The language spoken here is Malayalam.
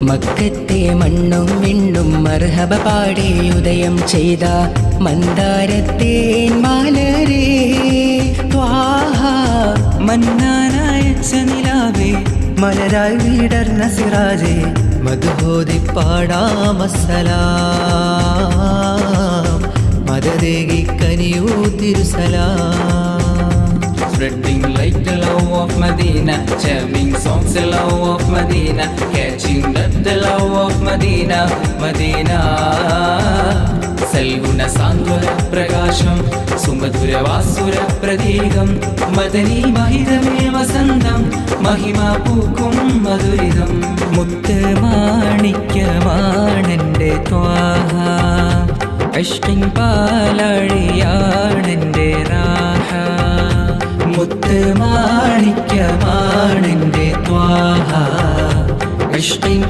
മക്കത്തെ മണ്ണും വിണ്ണും മർഹബ പാടി ഉദയം ചെയ്ത മന്ദാരത്തേൻ മാലരേ ത്വാഹ മന്നാനായച്ച നിലാവേ മലരായി വിടർന്ന സിറാജേ മധുഹോതി പാടാമസ്സലാം മദദേകി കനിയൂ തിരുസലാം. Spreading like the love of Medina, jamming songs the love of Medina, catching up the love of Medina, Medina. സൽഗുണ സാന്ത്വന പ്രകാശം സുമധുര വാസുര പ്രതീകം മദനി മഹിതമേ വസന്തം മഹിമ പൂക്കും മധുരിതം. മുത്ത് മാണിക്യമാണെൻ്റെ ത്വാഹ അഷ്കിൻ പാലാഴിയാണെൻ്റെ റാഹ. മുത്ത് മാണിക്യമാണെൻ്റെ ത്വാഹ ഇഷ്കിൻ